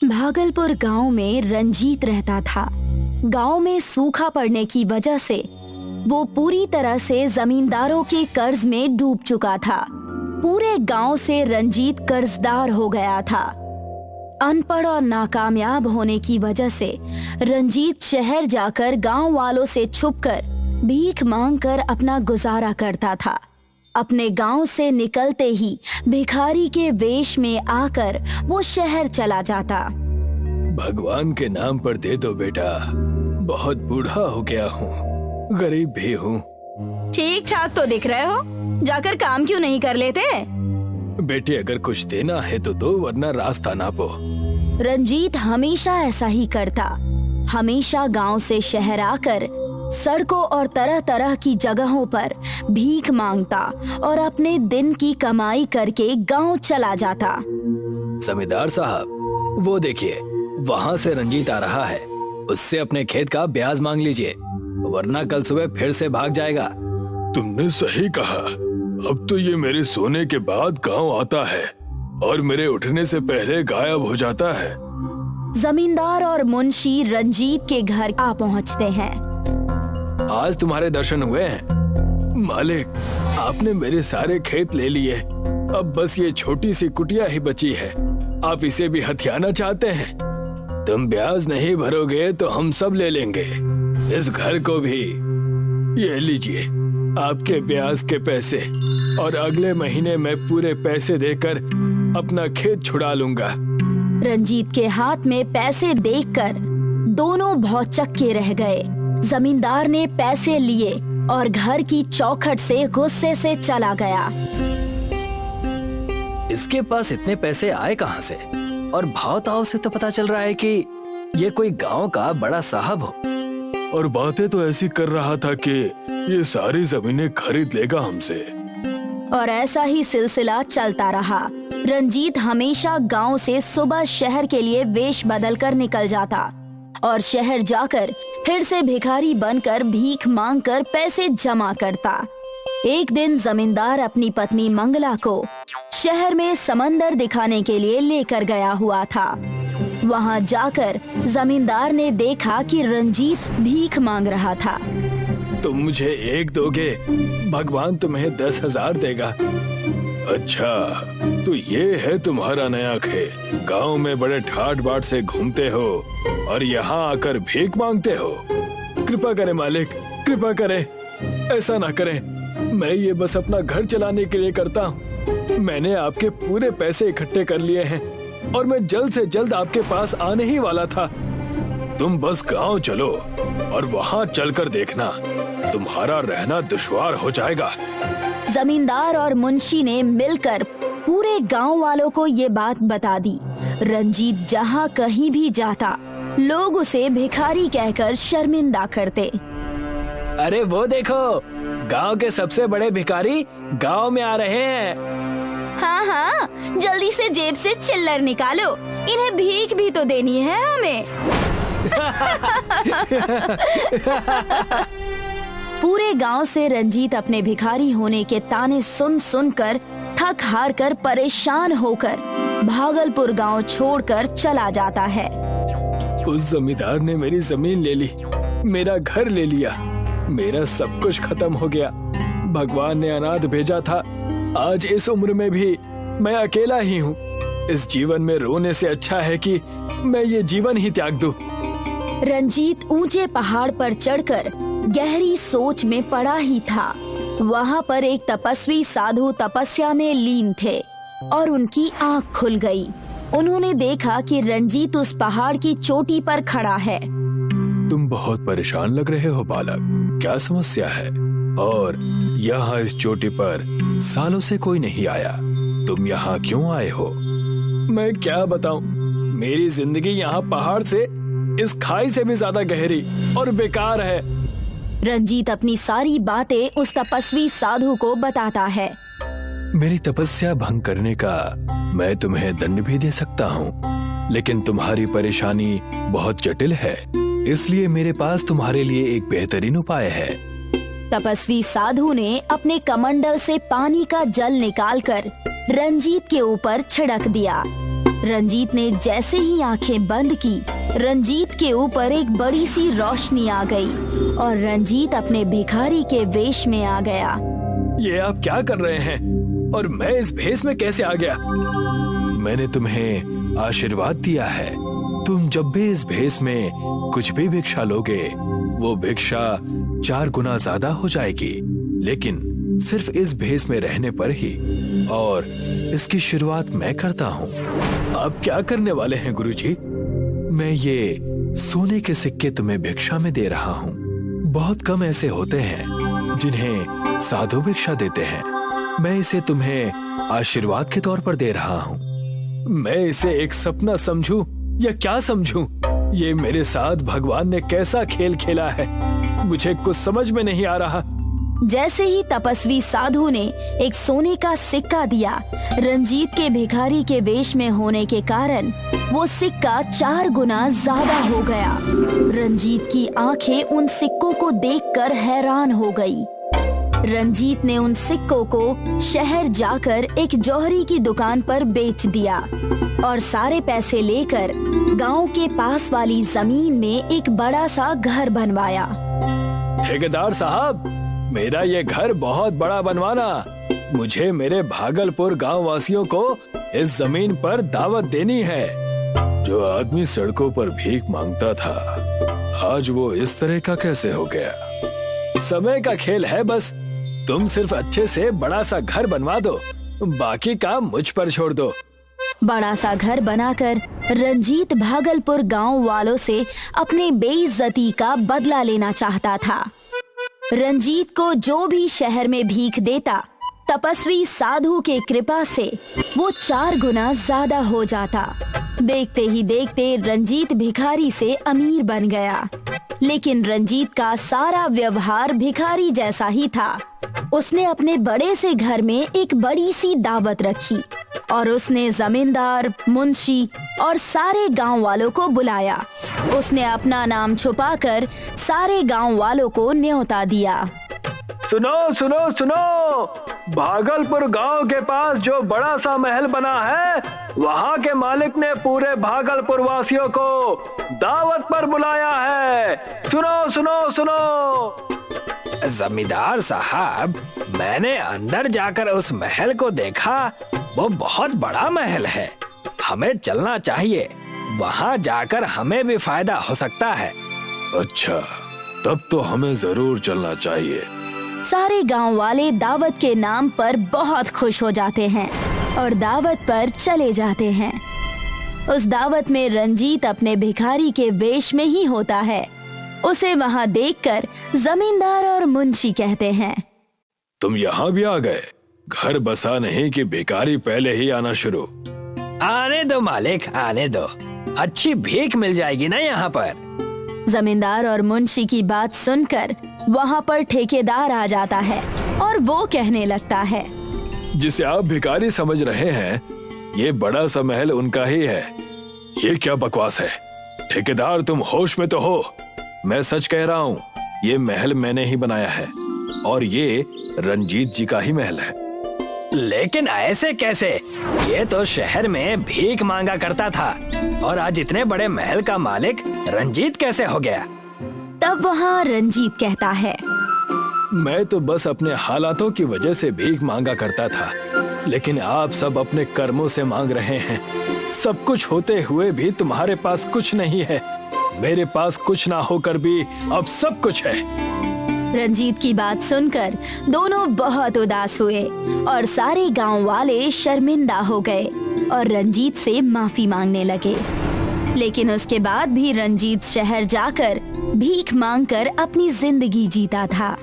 भागलपुर गांव में रंजीत रहता था। गांव में सूखा पड़ने की वजह से वो पूरी तरह से जमींदारों के कर्ज में डूब चुका था। पूरे गांव से रंजीत कर्जदार हो गया था। अनपढ़ और नाकामयाब होने की वजह से रंजीत शहर जाकर गांव वालों से छुपकर भीख मांगकर अपना गुजारा करता था। अपने गांव से निकलते ही भिखारी के वेश में आकर वो शहर चला जाता। भगवान के नाम पर दे दो बेटा, बहुत बूढ़ा हो गया हूँ, गरीब भी हूँ। ठीक ठाक तो दिख रहे हो, जाकर काम क्यों नहीं कर लेते? बेटे अगर कुछ देना है तो दो, वरना रास्ता नापो। रंजीत हमेशा ऐसा ही करता। हमेशा गांव से शहर आकर सड़कों और तरह तरह की जगहों पर भीख मांगता और अपने दिन की कमाई करके गांव चला जाता। जमींदार साहब, वो देखिए, वहाँ से रंजीत आ रहा है। उससे अपने खेत का ब्याज मांग लीजिए, वरना कल सुबह फिर से भाग जाएगा। तुमने सही कहा। अब तो ये मेरे सोने के बाद गांव आता है और मेरे उठने से पहले गायब हो जाता है। जमींदार और मुंशी रंजीत के घर आ पहुँचते हैं। आज तुम्हारे दर्शन हुए हैं। मालिक, आपने मेरे सारे खेत ले लिए, अब बस ये छोटी सी कुटिया ही बची है। आप इसे भी हथियाना चाहते हैं? तुम ब्याज नहीं भरोगे तो हम सब ले लेंगे, इस घर को भी। ये लीजिए आपके ब्याज के पैसे, और अगले महीने मैं पूरे पैसे देकर अपना खेत छुड़ा लूंगा। रंजीत के हाथ में पैसे देखकर दोनों भौचक्के रह गए। जमींदार ने पैसे लिए और घर की चौखट से गुस्से से चला गया। इसके पास इतने पैसे आए कहां से? और भाव ताव से तो पता चल रहा है कि ये कोई गांव का बड़ा साहब हो। और बातें तो ऐसी कर रहा था कि ये सारी जमीनें खरीद लेगा हमसे। और ऐसा ही सिलसिला चलता रहा। रंजीत हमेशा गांव से सुबह शहर के लिए वेश बदल कर निकल जाता और शहर जाकर फिर से भिखारी बनकर भीख मांगकर पैसे जमा करता। एक दिन जमींदार अपनी पत्नी मंगला को शहर में समंदर दिखाने के लिए लेकर गया हुआ था। वहां जाकर जमींदार ने देखा कि रंजीत भीख मांग रहा था। तुम मुझे एक दोगे, भगवान तुम्हें 10,000 देगा। अच्छा, तो ये है तुम्हारा नया खेल। गांव में बड़े ठाट बाट से घूमते हो और यहाँ आकर भीख मांगते हो। कृपा करें मालिक, कृपा करें, ऐसा ना करें। मैं ये बस अपना घर चलाने के लिए करता हूँ। मैंने आपके पूरे पैसे इकट्ठे कर लिए हैं और मैं जल्द से जल्द आपके पास आने ही वाला था। तुम बस गांव चलो और वहाँ चलकर देखना, तुम्हारा रहना दुश्वार हो जाएगा। जमींदार और मुंशी ने मिलकर पूरे गांव वालों को ये बात बता दी। रंजीत जहाँ कहीं भी जाता, लोग उसे भिखारी कहकर शर्मिंदा करते। अरे वो देखो, गांव के सबसे बड़े भिखारी गांव में आ रहे हैं। हाँ हाँ, जल्दी से जेब से चिल्लर निकालो, इन्हें भीख भी तो देनी है हमें। पूरे गांव से रंजीत अपने भिखारी होने के ताने सुन सुनकर थक हार कर परेशान होकर भागलपुर गांव छोड़कर चला जाता है। उस जमींदार ने मेरी जमीन ले ली, मेरा घर ले लिया, मेरा सब कुछ खत्म हो गया। भगवान ने अनाथ भेजा था। आज इस उम्र में भी मैं अकेला ही हूँ। इस जीवन में रोने से अच्छा है कि मैं ये जीवन ही त्याग दूं। रंजीत ऊंचे पहाड़ पर चढ़कर गहरी सोच में पड़ा ही था। वहाँ पर एक तपस्वी साधु तपस्या में लीन थे और उनकी आँख खुल गई। उन्होंने देखा कि रंजीत उस पहाड़ की चोटी पर खड़ा है। तुम बहुत परेशान लग रहे हो बालक, क्या समस्या है? और यहाँ इस चोटी पर सालों से कोई नहीं आया, तुम यहाँ क्यों आए हो? मैं क्या बताऊं, मेरी जिंदगी यहाँ पहाड़ से, इस खाई से भी ज्यादा गहरी और बेकार है। रंजीत अपनी सारी बातें उस तपस्वी साधु को बताता है। मेरी तपस्या भंग करने का मैं तुम्हें दंड भी दे सकता हूँ, लेकिन तुम्हारी परेशानी बहुत जटिल है, इसलिए मेरे पास तुम्हारे लिए एक बेहतरीन उपाय है। तपस्वी साधु ने अपने कमंडल से पानी का जल निकालकर रंजीत के ऊपर छिड़क दिया। रंजीत ने जैसे ही आंखें बंद की, रंजीत के ऊपर एक बड़ी सी रोशनी आ गई और रंजीत अपने भिखारी के वेश में आ गया। ये आप क्या कर रहे हैं और मैं इस भेष में कैसे आ गया? मैंने तुम्हें आशीर्वाद दिया है, तुम जब भी इस भेष में कुछ भी भिक्षा लोगे वो भिक्षा 4 गुना ज्यादा हो जाएगी, लेकिन सिर्फ इस भेष में रहने पर ही। और इसकी शुरुआत मैं करता हूँ। आप क्या करने वाले हैं गुरुजी? मैं ये सोने के सिक्के तुम्हें भिक्षा में दे रहा हूँ। बहुत कम ऐसे होते हैं जिन्हें साधु भिक्षा देते हैं। मैं इसे तुम्हें आशीर्वाद के तौर पर दे रहा हूँ। मैं इसे एक सपना समझूं या क्या समझूं? ये मेरे साथ भगवान ने कैसा खेल खेला है, मुझे कुछ समझ में नहीं आ रहा। जैसे ही तपस्वी साधु ने एक सोने का सिक्का दिया, रंजीत के भिखारी के वेश में होने के कारण वो सिक्का 4 गुना ज्यादा हो गया। रंजीत की आंखें उन सिक्कों को देखकर हैरान हो गई। रंजीत ने उन सिक्कों को शहर जाकर एक जौहरी की दुकान पर बेच दिया और सारे पैसे लेकर गांव के पास वाली जमीन में एक बड़ा सा घर बनवाया। ठेकेदार साहब, मेरा ये घर बहुत बड़ा बनवाना। मुझे मेरे भागलपुर गांव वासियों को इस जमीन पर दावत देनी है। जो आदमी सड़कों पर भीख मांगता था, आज वो इस तरह का कैसे हो गया? समय का खेल है बस। तुम सिर्फ अच्छे से बड़ा सा घर बनवा दो, बाकी काम मुझ पर छोड़ दो। बड़ा सा घर बनाकर रंजीत भागलपुर गांव वालों से अपने बेइज्जती का बदला लेना चाहता था। रंजीत को जो भी शहर में भीख देता, तपस्वी साधु के कृपा से वो 4 गुना ज्यादा हो जाता। देखते ही देखते रंजीत भिखारी से अमीर बन गया। लेकिन रंजीत का सारा व्यवहार भिखारी जैसा ही था। उसने अपने बड़े से घर में एक बड़ी सी दावत रखी और उसने जमींदार, मुंशी और सारे गांव वालों को बुलाया। उसने अपना नाम छुपाकर सारे गांव वालों को न्योता दिया। सुनो सुनो सुनो, भागलपुर गांव के पास जो बड़ा सा महल बना है, वहां के मालिक ने पूरे भागलपुर वासियों को दावत पर बुलाया है। सुनो सुनो सुनो। जमींदार साहब, मैंने अंदर जाकर उस महल को देखा। वो बहुत बड़ा महल है, हमें चलना चाहिए। वहां जाकर हमें भी फायदा हो सकता है। अच्छा, तब तो हमें जरूर चलना चाहिए। सारे गांव वाले दावत के नाम पर बहुत खुश हो जाते हैं और दावत पर चले जाते हैं। उस दावत में रंजीत अपने भिखारी के वेश में ही होता है। उसे वहां देखकर जमींदार और मुंशी कहते हैं, तुम यहाँ भी आ गए? घर बसा नहीं कि भिखारी पहले ही आना शुरू? आने दो मालिक, आने दो। अच्छी भीख मिल जाएगी ना यहाँ पर। जमींदार और मुंशी की बात सुनकर वहाँ पर ठेकेदार आ जाता है और वो कहने लगता है, जिसे आप भिखारी समझ रहे हैं, ये बड़ा सा महल उनका ही है। ये क्या बकवास है? ठेकेदार, तुम होश में तो हो? मैं सच कह रहा हूँ, ये महल मैंने ही बनाया है और ये रंजीत जी का ही महल है। लेकिन ऐसे कैसे? ये तो शहर में भीख मांगा करता था और आज इतने बड़े महल का मालिक रंजीत कैसे हो गया? तब वहाँ रंजीत कहता है, मैं तो बस अपने हालातों की वजह से भीख मांगा करता था, लेकिन आप सब अपने कर्मों से मांग रहे हैं। सब कुछ होते हुए भी तुम्हारे पास कुछ नहीं है। मेरे पास कुछ ना होकर भी अब सब कुछ है। रंजीत की बात सुनकर दोनों बहुत उदास हुए और सारे गांव वाले शर्मिंदा हो गए और रंजीत से माफी मांगने लगे। लेकिन उसके बाद भी रंजीत शहर जाकर भीख मांगकर अपनी जिंदगी जीता था।